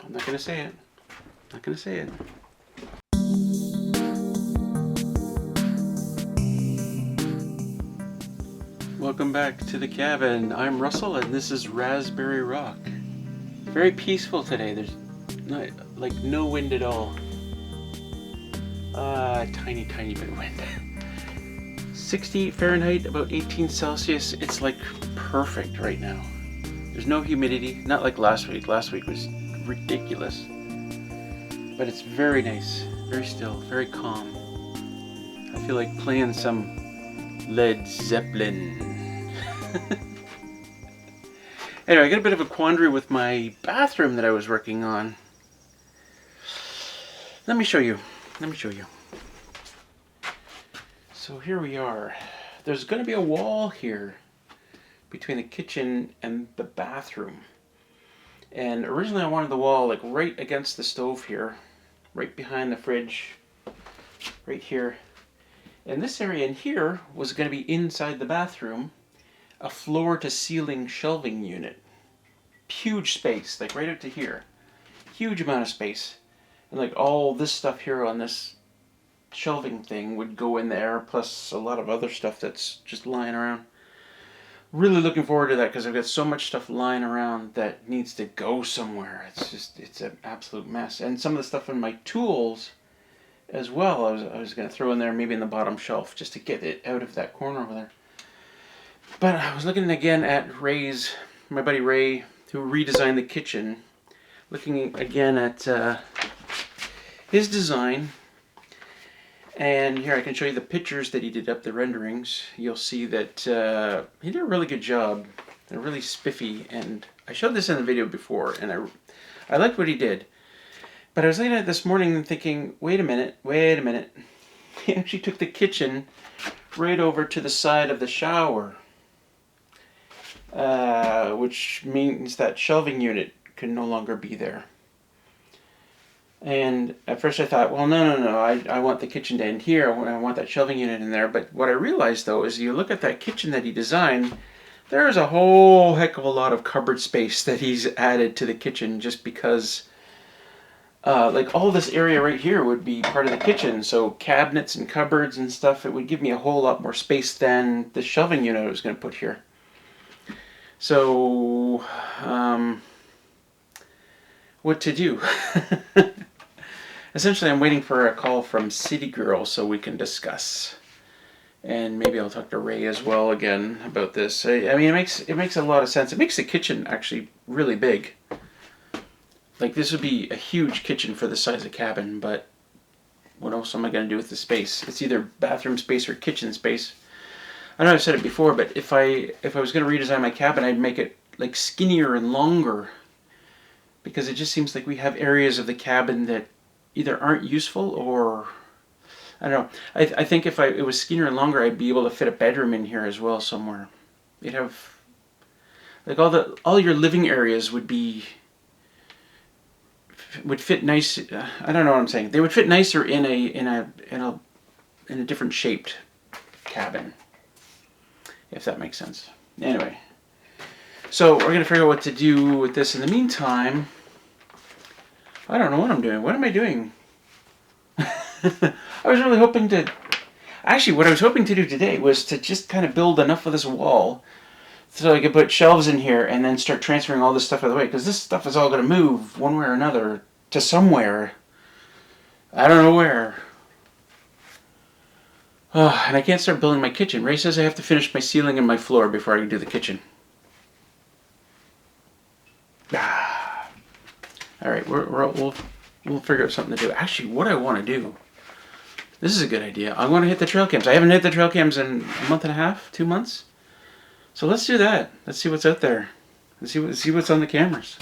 I'm not gonna say it. Not gonna say it. Welcome back to the cabin. I'm Russell and this is Raspberry Rock. Very peaceful today. There's not like no wind at all. Tiny bit of wind. 60 Fahrenheit, about 18 Celsius. It's like perfect right now. There's no humidity, not like last week. Last week was ridiculous. But it's very nice, very still, very calm. I feel like playing some Led Zeppelin. Anyway, I got a bit of a quandary with my bathroom that I was working on. Let me show you. So here we are. There's going to be a wall here between the kitchen and the bathroom. And originally I wanted the wall like right against the stove here, right behind the fridge, right here. And this area in here was going to be inside the bathroom, a floor to ceiling shelving unit. Huge space, like right up to here. Huge amount of space. And like all this stuff here on this shelving thing would go in there, plus a lot of other stuff that's just lying around. Really looking forward to that because I've got so much stuff lying around that needs to go somewhere. It's an absolute mess. And some of the stuff in my tools as well, I was going to throw in there, maybe in the bottom shelf, just to get it out of that corner over there. But I was looking again at my buddy Ray, who redesigned the kitchen, looking again at his design. And here I can show you the pictures that he did up, the renderings. You'll see that he did a really good job. They're really spiffy, and I showed this in the video before, and I liked what he did. But I was looking at it this morning and thinking, wait a minute. He actually took the kitchen right over to the side of the shower, which means that shelving unit can no longer be there. And at first I thought, well, no, I want the kitchen to end here. I want that shelving unit in there. But what I realized, though, is you look at that kitchen that he designed, there's a whole heck of a lot of cupboard space that he's added to the kitchen just because, like, all this area right here would be part of the kitchen. So cabinets and cupboards and stuff, it would give me a whole lot more space than the shelving unit I was going to put here. So, what to do? Essentially, I'm waiting for a call from City Girl so we can discuss. And maybe I'll talk to Ray as well again about this. I mean, it makes a lot of sense. It makes the kitchen actually really big. Like, this would be a huge kitchen for the size of cabin, but what else am I going to do with the space? It's either bathroom space or kitchen space. I know I've said it before, but if I was going to redesign my cabin, I'd make it like skinnier and longer, because it just seems like we have areas of the cabin that either aren't useful or I don't know. I think if it was skinnier and longer, I'd be able to fit a bedroom in here as well somewhere. You'd have like all your living areas would fit nice. I don't know what I'm saying. They would fit nicer in a different shaped cabin, if that makes sense. Anyway, so we're gonna figure out what to do with this. In the meantime, I don't know what I'm doing. What am I doing? I was really hoping to... Actually, what I was hoping to do today was to just kind of build enough of this wall so I could put shelves in here and then start transferring all this stuff out of the way. Because this stuff is all going to move one way or another to somewhere. I don't know where. Oh, and I can't start building my kitchen. Ray says I have to finish my ceiling and my floor before I can do the kitchen. All right, we'll figure out something to do. Actually, what I want to do, this is a good idea. I want to hit the trail cams. I haven't hit the trail cams in a month and a half, 2 months. So let's do that. Let's see what's out there. Let's see what's on the cameras.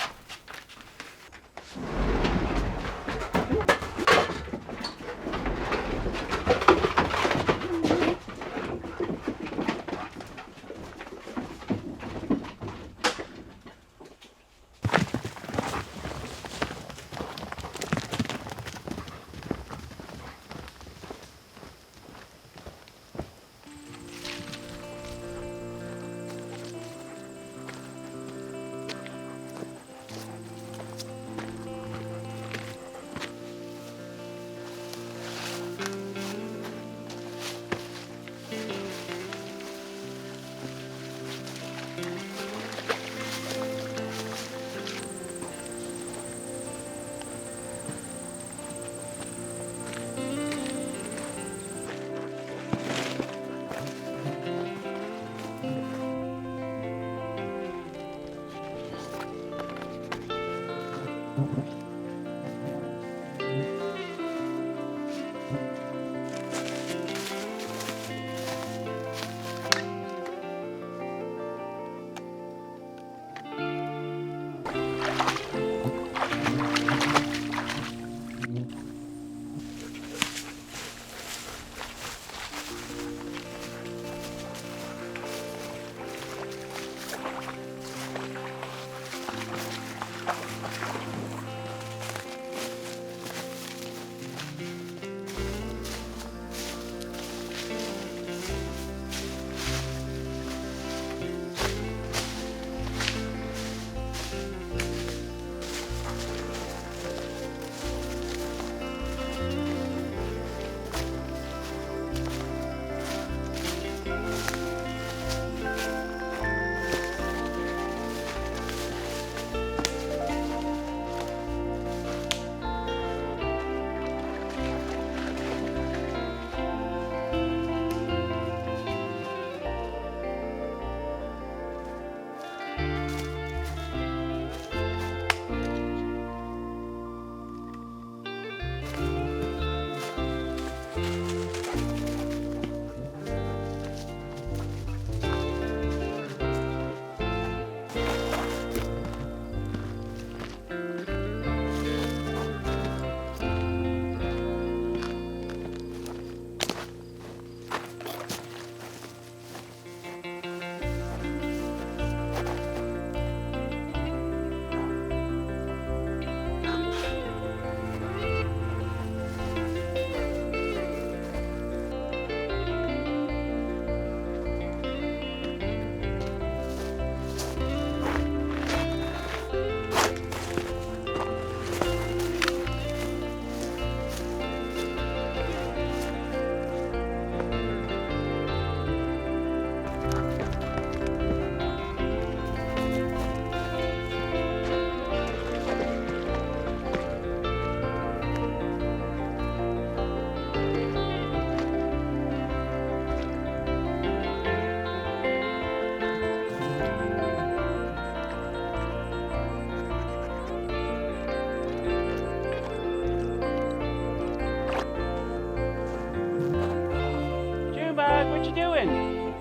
What you doing?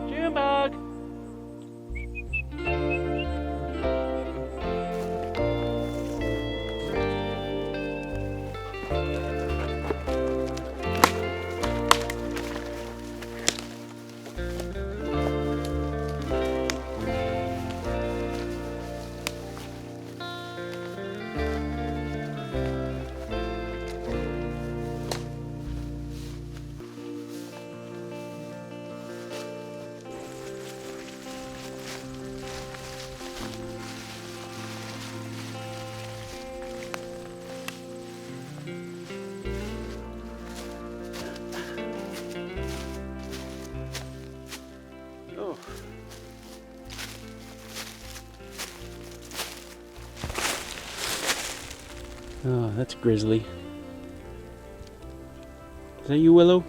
Junebug! Oh. Oh, that's Grizzly. Is that you, Willow?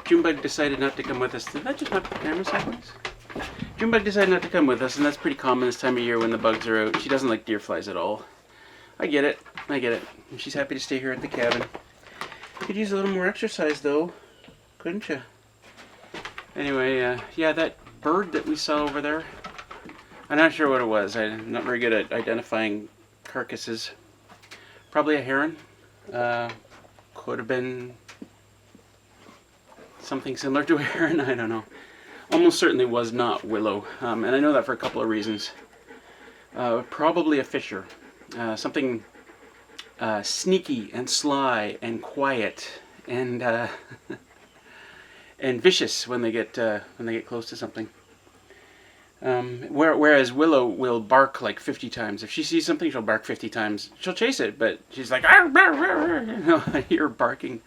Junebug decided not to come with us. Did that just knock the camera sideways? Junebug decided not to come with us, and that's pretty common this time of year when the bugs are out. She doesn't like deer flies at all. I get it. I get it. She's happy to stay here at the cabin. Could use a little more exercise, though. Couldn't you? Anyway, yeah, that bird that we saw over there, I'm not sure what it was. I'm not very good at identifying carcasses. Probably a heron. Could have been something similar to a heron, I don't know. almost certainly was not willow, and I know that for a couple of reasons. Probably a fisher, something sneaky and sly and quiet and and vicious when they get close to something. Whereas willow will bark like 50 times. If she sees something, she'll bark 50 times. She'll chase it, but she's like, arr, arr, arr. You know, I hear her barking.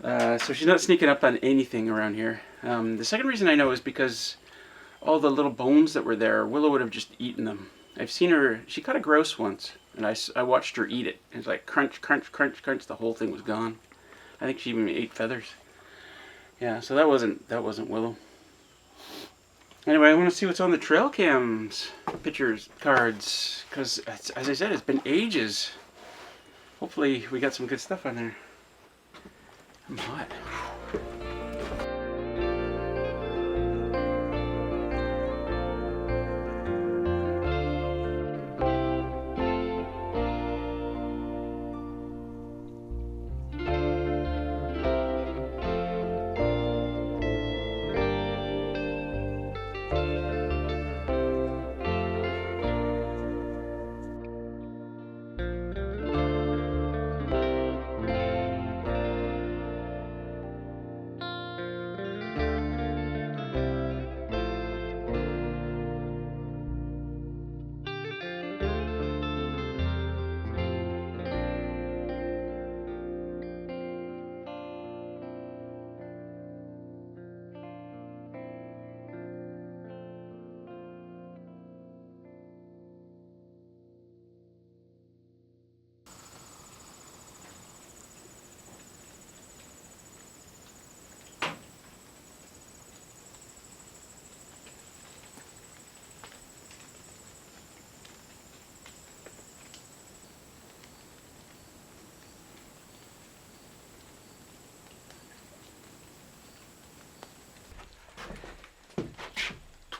So she's not sneaking up on anything around here. The second reason I know is because all the little bones that were there, willow would have just eaten them. I've seen her, she caught a grouse once, and I watched her eat it. It was like crunch, crunch, crunch, crunch, the whole thing was gone. I think she even ate feathers. Yeah, so that wasn't willow. Anyway, I want to see what's on the trail cams, pictures, cards, because as I said, it's been ages. Hopefully we got some good stuff on there. I'm hot.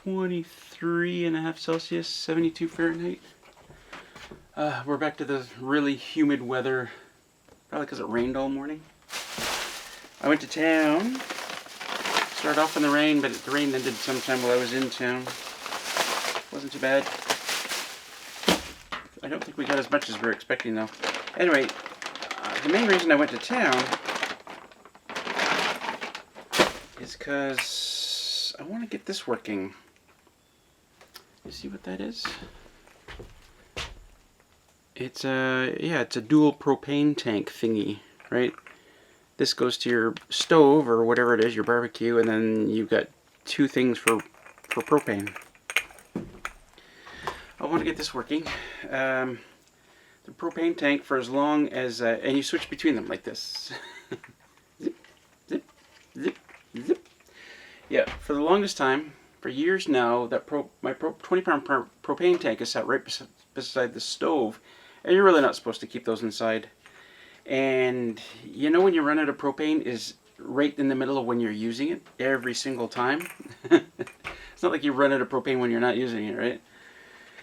23.5 Celsius, 72 Fahrenheit. We're back to the really humid weather, probably because it rained all morning. I went to town, started off in the rain, but the rain ended sometime while I was in town. Wasn't too bad. I don't think we got as much as we were expecting though. Anyway, the main reason I went to town is because I want to get this working. You see what that is? It's a dual propane tank thingy, right? This goes to your stove or whatever it is, your barbecue, and then you've got two things for propane. I want to get this working. The propane tank for as long as, and you switch between them like this. Zip, zip, zip, zip. Yeah, for the longest time, for years now, that my 20-pound propane tank is sat right beside the stove, and you're really not supposed to keep those inside. And you know when you run out of propane is right in the middle of when you're using it, every single time. It's not like you run out of propane when you're not using it, right?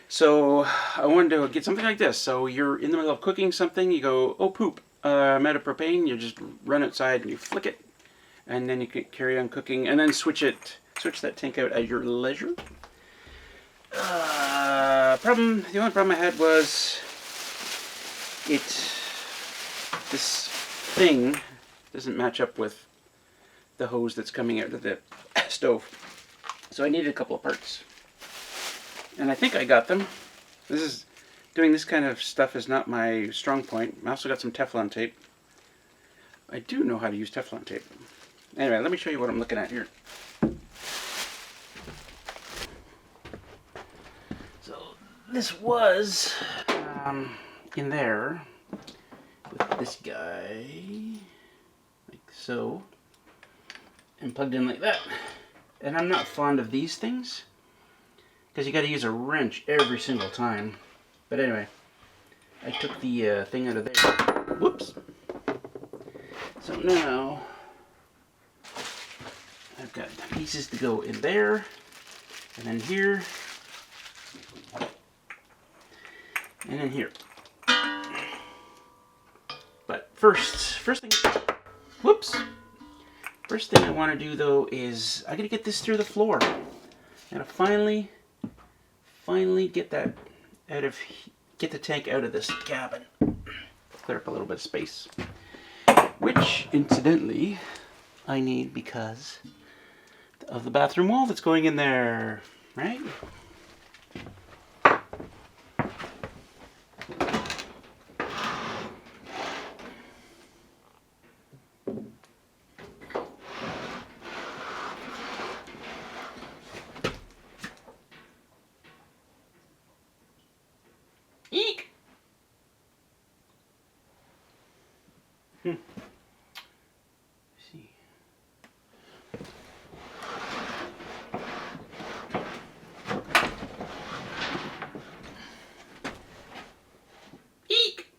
So I wanted to get something like this. So you're in the middle of cooking something, you go, oh poop, I'm out of propane, you just run outside and you flick it, and then you can carry on cooking, and then switch that tank out at your leisure. The only problem I had was this thing doesn't match up with the hose that's coming out of the stove. So I needed a couple of parts. And I think I got them. Doing this kind of stuff is not my strong point. I also got some Teflon tape. I do know how to use Teflon tape. Anyway, let me show you what I'm looking at here. So this was in there with this guy, like so, and plugged in like that. And I'm not fond of these things, because you got to use a wrench every single time. But anyway, I took the thing out of there. Whoops. So now I've got pieces to go in there, and then here, and then here. But first thing, whoops, First thing I want to do though is I gotta get this through the floor. I gotta finally get that out of, get the tank out of this cabin. Clear up a little bit of space. Which, incidentally, I need because of the bathroom wall that's going in there, right? Eek! Let's see. Eek!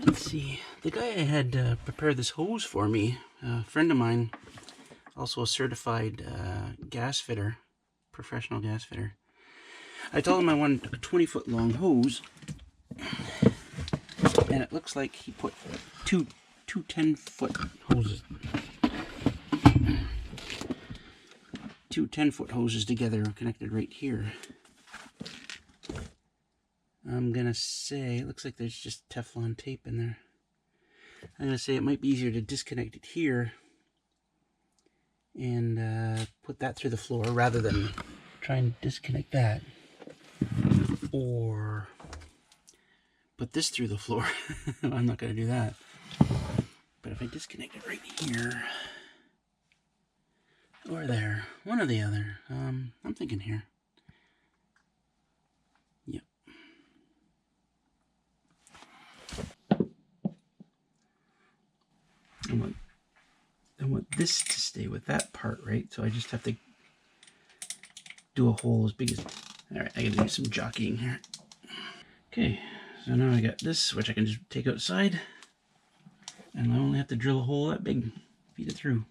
Let's see. The guy I had prepared this hose for me, a friend of mine, also a certified gas fitter, professional gas fitter. I told him I wanted a 20-foot long hose, and it looks like he put two 10-foot hoses. Two 10-foot hoses together connected right here. I'm gonna say, it looks like there's just Teflon tape in there. I'm gonna say it might be easier to disconnect it here and put that through the floor rather than try and disconnect that. Or put this through the floor. I'm not gonna do that. But if I disconnect it right here, or there, one or the other, I'm thinking here. Yep. I want this to stay with that part, right? So I just have to do a hole as big as... Alright, I gotta do some jockeying here. Okay, so now I got this, which I can just take outside. And I only have to drill a hole that big, feed it through.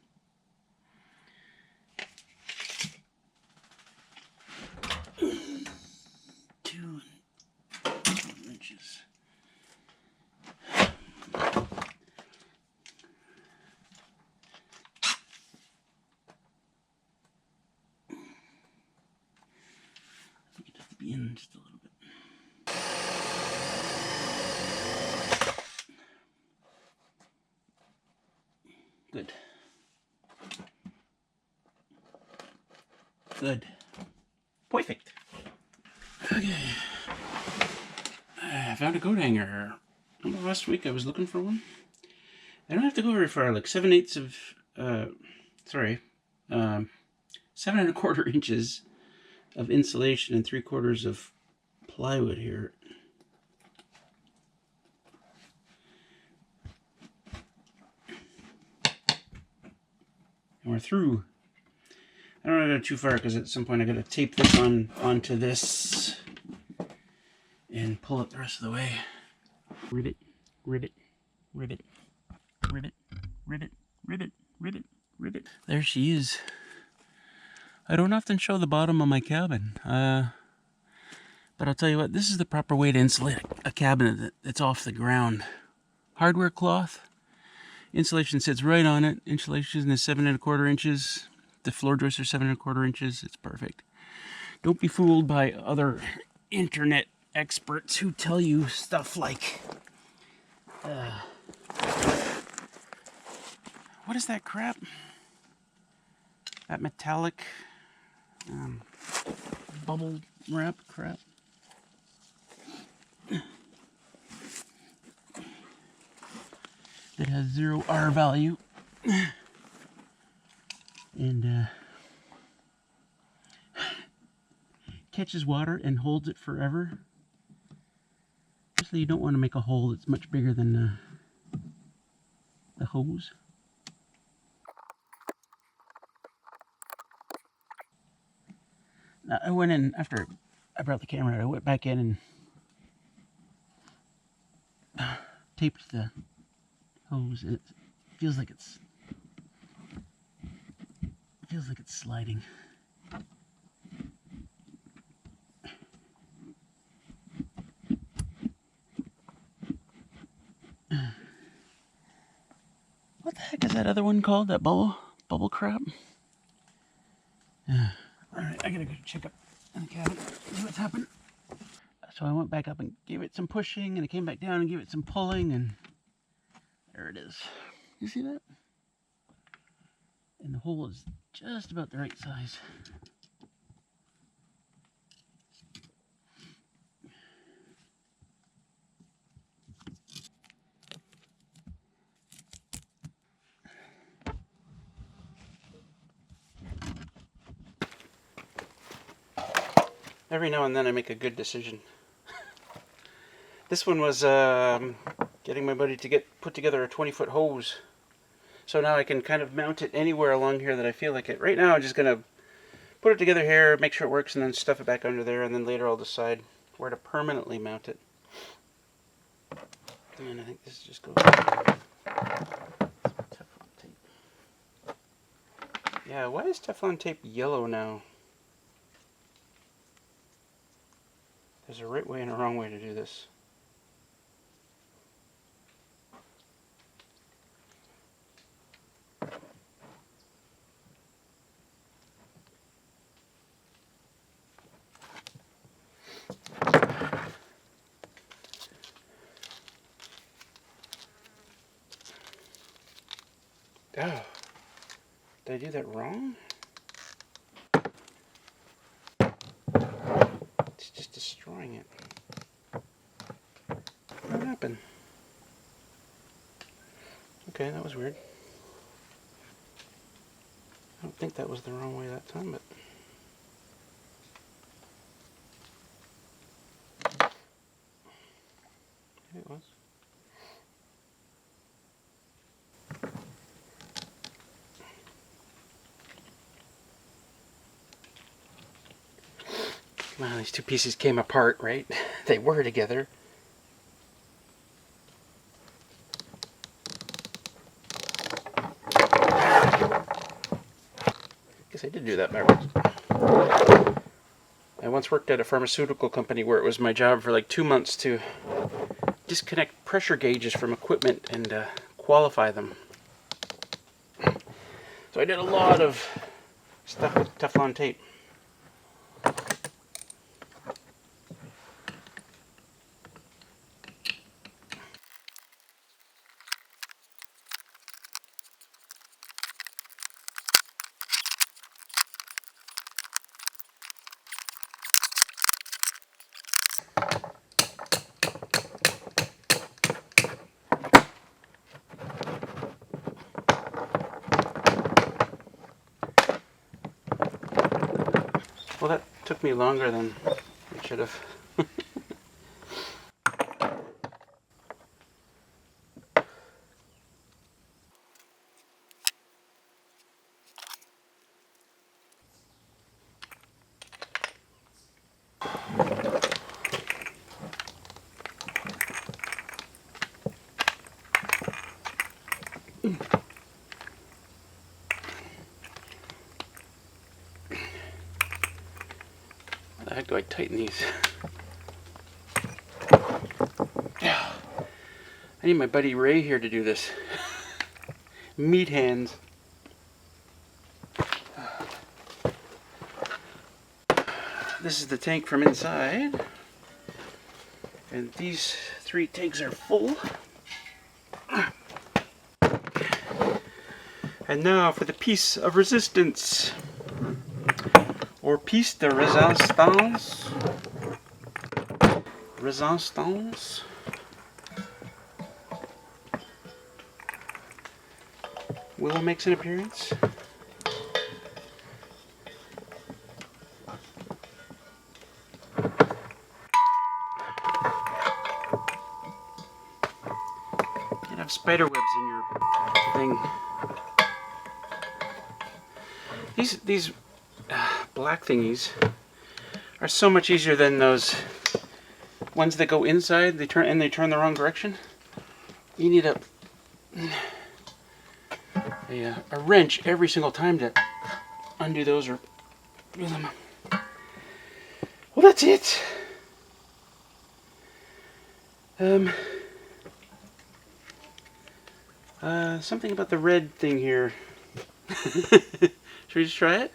Two inches. I think it has to be in just a little bit. Good. Good. Perfect. Okay. I found a coat hanger. Remember last week I was looking for one? I don't have to go very far, like 7/8 of, 7¼ inches of insulation and 3/4 of plywood here. And we're through. I don't want to go too far because at some point I got to tape this onto this and pull it the rest of the way. Rivet, rivet, rivet, rivet, rivet, rivet, rivet, rivet. There she is. I don't often show the bottom of my cabin, but I'll tell you what, this is the proper way to insulate a cabinet that's off the ground. Hardware cloth, insulation sits right on it. Insulation is 7¼ inches. The floor joists are 7¼ inches. It's perfect. Don't be fooled by other internet experts who tell you stuff like, what is that crap? That metallic bubble wrap crap. That has 0 R value. And catches water and holds it forever. Obviously you don't want to make a hole that's much bigger than the hose. Now, I went in, after I brought the camera out, I went back in and taped the hose. It feels like it's sliding. heck is that other one called? That bubble crab? Alright, I gotta go check up in the cabin, see what's happened. So I went back up and gave it some pushing, and I came back down and gave it some pulling, and there it is. You see that? And the hole is just about the right size. Every now and then I make a good decision. This one was getting my buddy to put together a 20-foot hose. So now I can kind of mount it anywhere along here that I feel like it. Right now I'm just going to put it together here, make sure it works, and then stuff it back under there, and then later I'll decide where to permanently mount it. And I think this just goes... Teflon tape. Yeah, why is Teflon tape yellow now? There's a right way and a wrong way to do this. Oh, did I do that wrong? It's just destroying it. What happened? Okay, that was weird. I don't think that was the wrong way that time, but... maybe it was. Well, these two pieces came apart, right? They were together. Guess I did do that backwards. I once worked at a pharmaceutical company where it was my job for like 2 months to disconnect pressure gauges from equipment and qualify them. So I did a lot of stuff with Teflon tape. Well, that took me longer than it should have. How the heck do I tighten these? Yeah. I need my buddy Ray here to do this. Meat hands. This is the tank from inside. And these 3 tanks are full. And now for the piece of resistance. Or piece de resistance. Resistance. Willow makes an appearance. You have spider webs in your thing. These black thingies are so much easier than those ones that go inside. They turn the wrong direction. You need a wrench every single time to undo those or do them. Well, that's it. Something about the red thing here. Should we just try it?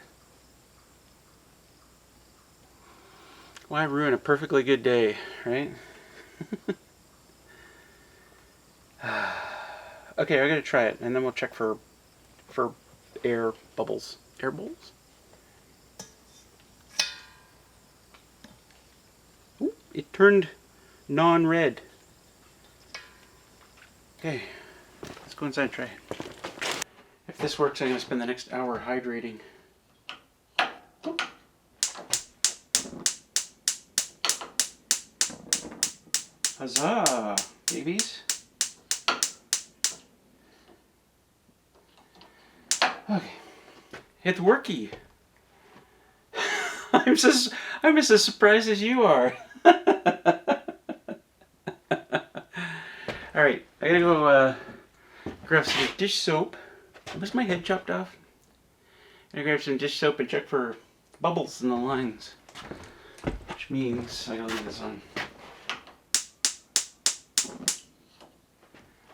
Why ruin a perfectly good day, right? Okay, I gotta try it, and then we'll check for air bubbles. Air bubbles? Ooh, it turned non-red. Okay, let's go inside and try it. If this works, I'm gonna spend the next hour hydrating. Huzzah, babies. Okay, it's worky. I'm as surprised as you are. All right, I gotta go grab some dish soap. Was my head chopped off? I gotta grab some dish soap and check for bubbles in the lines, which means I gotta leave this on.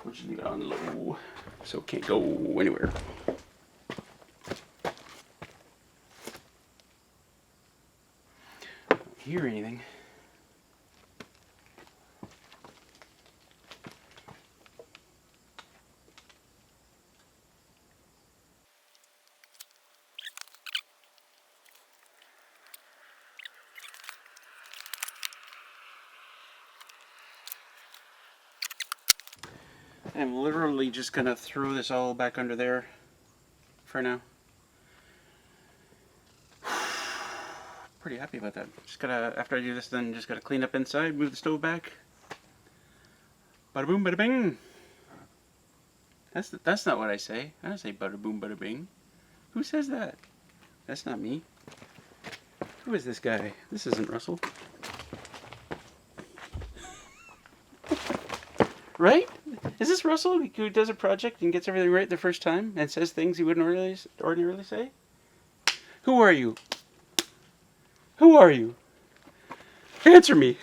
We'll just leave it on low so it can't go anywhere. Don't hear anything. I'm literally just gonna throw this all back under there for now. Pretty happy about that. Just gotta, after I do this, then just gotta clean up inside, move the stove back. Bada boom, bada bing. That's not what I say. I don't say bada boom, bada bing. Who says that? That's not me. Who is this guy? This isn't Russell. Right? Is this Russell who does a project and gets everything right the first time and says things he wouldn't ordinarily say? Who are you? Who are you? Answer me.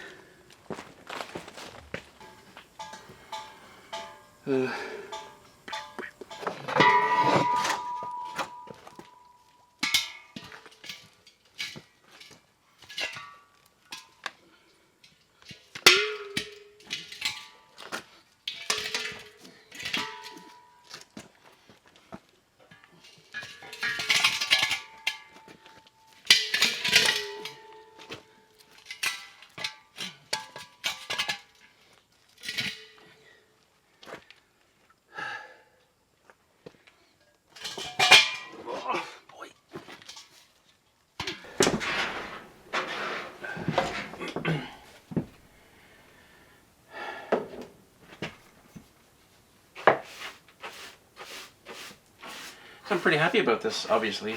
I'm pretty happy about this, obviously.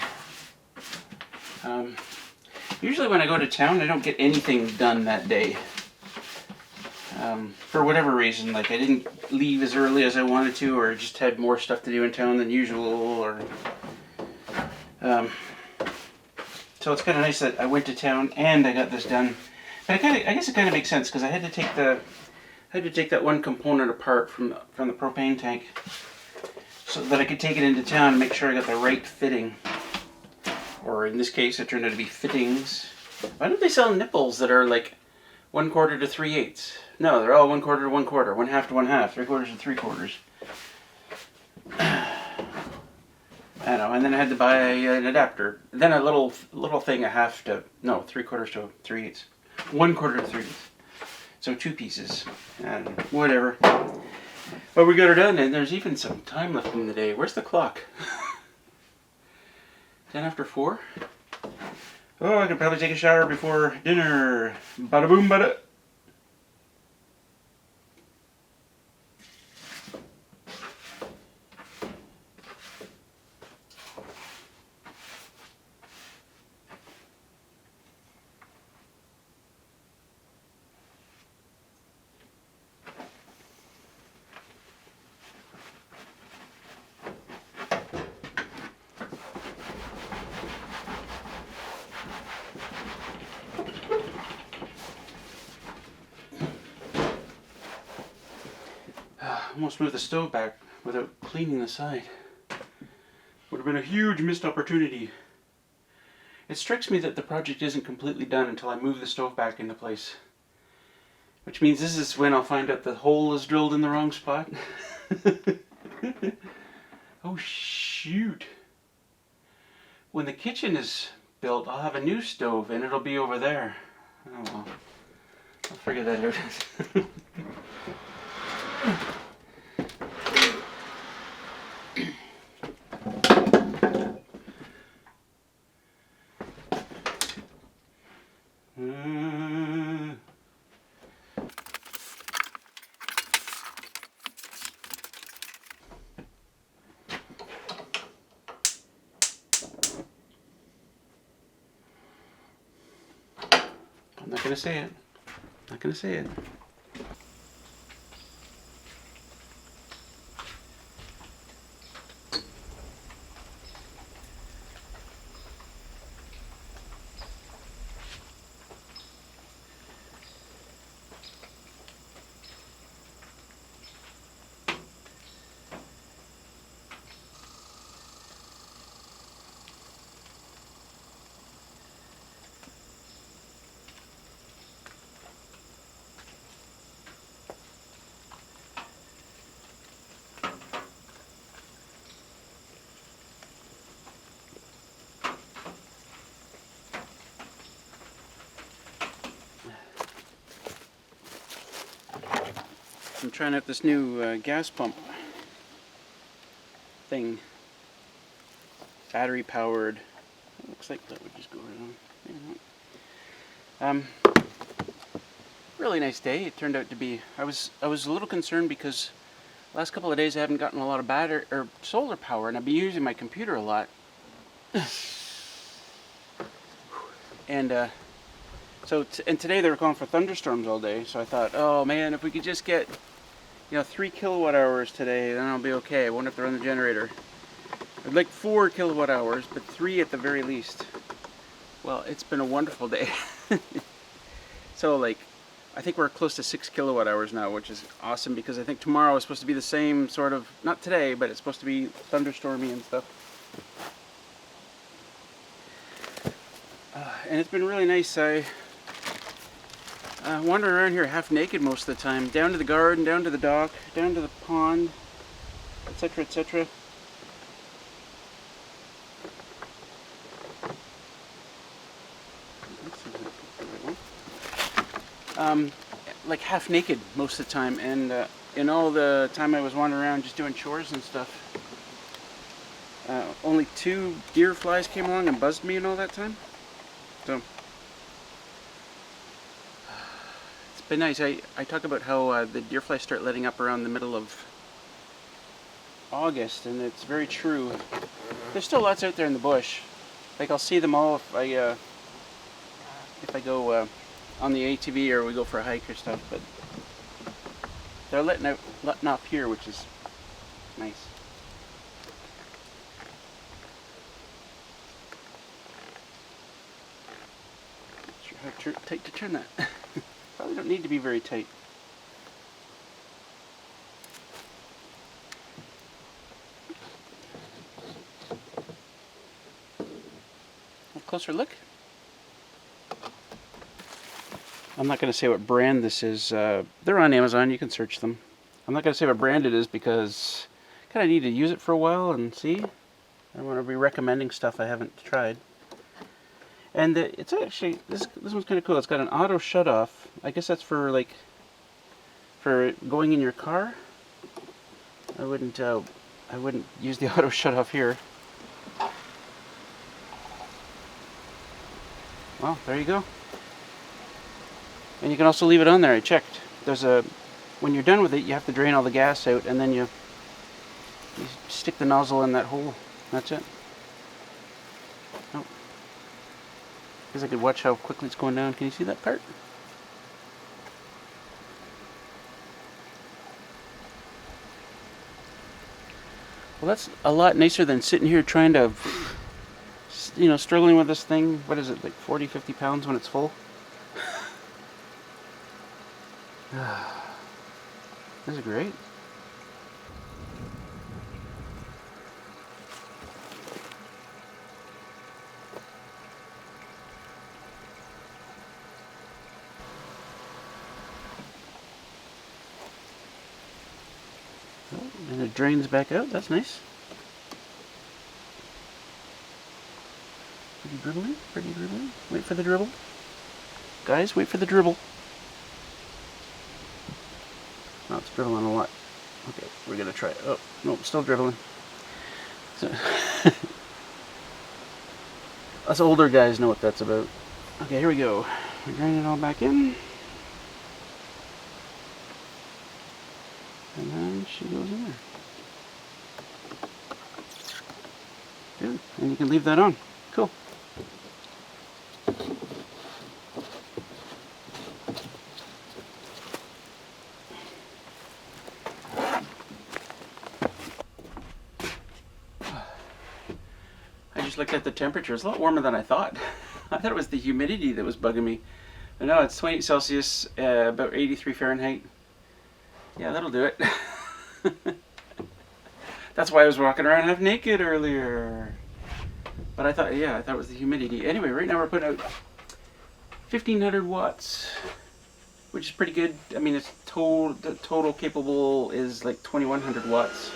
Usually when I go to town, I don't get anything done that day. For whatever reason, like I didn't leave as early as I wanted to, or just had more stuff to do in town than usual, or... so it's kind of nice that I went to town and I got this done. But I guess it kind of makes sense, because I had to take that one component apart from the propane tank, so that I could take it into town and make sure I got the right fitting. Or in this case, it turned out to be fittings. Why don't they sell nipples that are like 1/4 to 3/8? No, they're all 1/4 to 1/4, 1/2 to 1/2, 3/4 to 3/4. I know, and then I had to buy an adapter. Then a little thing, 3/4 to 3/8. 1/4 to 3/8. So 2 pieces. And whatever. But we got her done, and there's even some time left in the day. Where's the clock? 10 after 4? Oh, I could probably take a shower before dinner. Bada boom, bada. Almost moved the stove back without cleaning the side. Would have been a huge missed opportunity. It strikes me that the project isn't completely done until I move the stove back into place. Which means this is when I'll find out the hole is drilled in the wrong spot. Oh shoot. When the kitchen is built, I'll have a new stove and it'll be over there. Oh well. I'll figure that out. I'm not gonna say it. Not gonna say it. I'm trying out this new gas pump thing. Battery powered. It looks like that would just go right on. Really nice day. It turned out to be. I was a little concerned because the last couple of days I haven't gotten a lot of battery or solar power, and I've been using my computer a lot. And and today they were calling for thunderstorms all day, so I thought, oh man, if we could just get 3 kilowatt hours today, then I'll be okay. I won't have to run the generator. I'd like 4 kilowatt hours, but 3 at the very least. Well, it's been a wonderful day. So I think we're close to 6 kilowatt hours now, which is awesome because I think tomorrow is supposed to be the same sort of, not today, but it's supposed to be thunderstormy and stuff. And it's been really nice. I wander around here half naked most of the time, down to the garden, down to the dock, down to the pond, etc., etc. Like half naked most of the time, and in all the time I was wandering around just doing chores and stuff, only 2 deer flies came along and buzzed me in all that time. So it's been nice. I talk about how the deer flies start letting up around the middle of August, and it's very true. There's still lots out there in the bush. Like I'll see them all if I go on the ATV or we go for a hike or stuff, but they're letting up here, which is nice. Not sure how tight to turn that. Probably don't need to be very tight. A closer look. I'm not going to say what brand this is. They're on Amazon. You can search them. I'm not going to say what brand it is because I kind of need to use it for a while and see. I don't want to be recommending stuff I haven't tried. And it's actually, this one's kind of cool. It's got an auto shut off. I guess that's for going in your car. I wouldn't use the auto shut off here. Well, there you go. And you can also leave it on there. I checked. When you're done with it, you have to drain all the gas out, and then you stick the nozzle in that hole. That's it. Oh. Guess I could watch how quickly it's going down. Can you see that part? Well, that's a lot nicer than sitting here trying to, struggling with this thing. What is it, like 40, 50 pounds when it's full? This is great. And it drains back out. That's nice. Pretty dribbling. Pretty dribbling. Wait for the dribble. Guys, wait for the dribble. Oh, it's dribbling a lot. Okay, we're going to try it. Oh, no, still dribbling. So us older guys know what that's about. Okay, here we go. We grind it all back in. And then she goes in there. Good. And you can leave that on. Cool. I just looked at the temperature. It's a lot warmer than I thought. I thought it was the humidity that was bugging me. But no, it's 28 Celsius, about 83 Fahrenheit. Yeah, that'll do it. That's why I was walking around half naked earlier. But I thought it was the humidity. Anyway, right now we're putting out 1,500 watts, which is pretty good. I mean, it's the total capable is like 2,100 watts.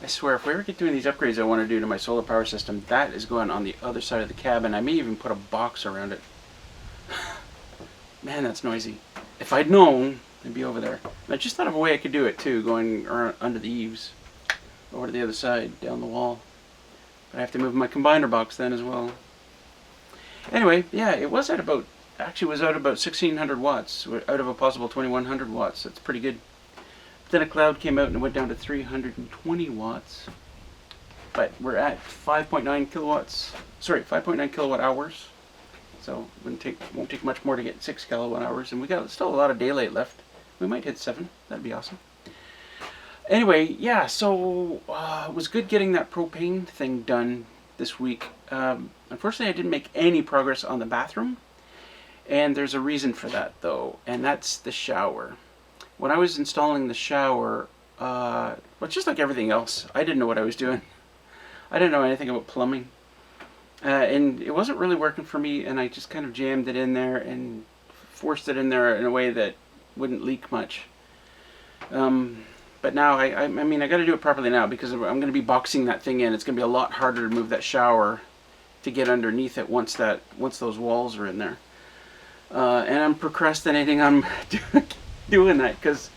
I swear, if we ever get doing these upgrades I want to do to my solar power system, that is going on the other side of the cabin. I may even put a box around it. Man, that's noisy. If I'd known, I'd be over there. And I just thought of a way I could do it too, going under the eaves, over to the other side, down the wall. But I have to move my combiner box then as well. Anyway, yeah, it was at about, actually it was out about 1,600 watts, out of a possible 2,100 watts. That's pretty good. Then a cloud came out and it went down to 320 watts. But we're at 5.9 kilowatts, sorry, 5.9 kilowatt hours. So it won't take much more to get 6 kilowatt hours. And we got still a lot of daylight left. We might hit 7. That'd be awesome. Anyway, yeah, so it was good getting that propane thing done this week. Unfortunately, I didn't make any progress on the bathroom. And there's a reason for that, though. And that's the shower. When I was installing the shower, well, just like everything else, I didn't know what I was doing. I didn't know anything about plumbing. And it wasn't really working for me, and I just kind of jammed it in there and forced it in there in a way that wouldn't leak much. But now, I mean, I got to do it properly now because I'm going to be boxing that thing in. It's going to be a lot harder to move that shower to get underneath it once those walls are in there. And I'm procrastinating on doing that because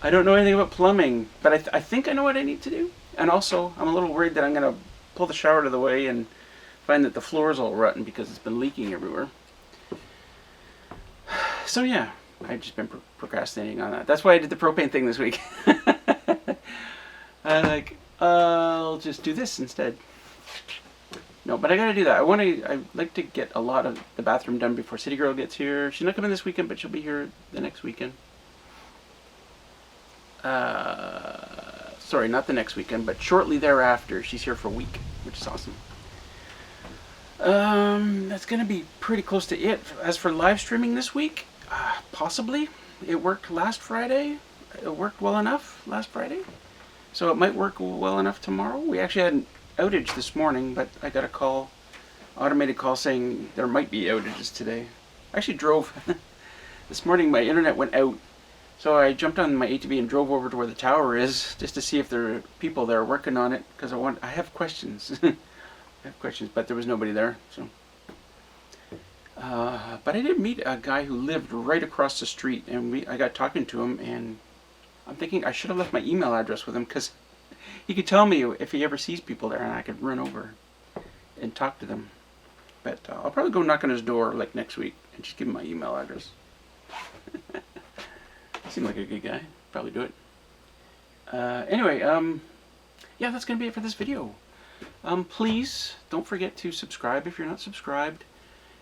I don't know anything about plumbing, but I think I know what I need to do. And also, I'm a little worried that I'm going to pull the shower out of the way and find that the floor is all rotten because it's been leaking everywhere. So yeah, I've just been procrastinating on that. That's why I did the propane thing this week. I'll just do this instead. No, but I gotta do that. I'd like to get a lot of the bathroom done before City Girl gets here. She's not coming this weekend, but she'll be here the next weekend. Sorry, not the next weekend, but shortly thereafter. She's here for a week, which is awesome. That's gonna be pretty close to it. As for live streaming this week, possibly. It worked last Friday. It worked well enough last Friday. So it might work well enough tomorrow. We actually had an outage this morning, but I got a call, automated call saying there might be outages today. I actually drove. This morning my internet went out. So I jumped on my ATV and drove over to where the tower is just to see if there are people there working on it because I have questions. I have questions, but there was nobody there. So, but I did meet a guy who lived right across the street, and I got talking to him, and I'm thinking I should have left my email address with him because he could tell me if he ever sees people there, and I could run over and talk to them. But I'll probably go knock on his door like next week and just give him my email address. Seemed like a good guy. Probably do it. Anyway, yeah, that's going to be it for this video. Please don't forget to subscribe if you're not subscribed.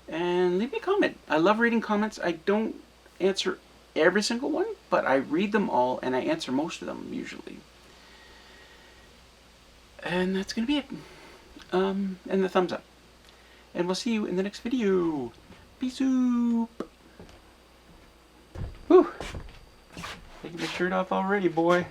And leave me a comment. I love reading comments. I don't answer every single one, but I read them all and I answer most of them usually. And that's going to be it. And the thumbs up. And we'll see you in the next video. Peace out. Whew. Taking the shirt off already, boy.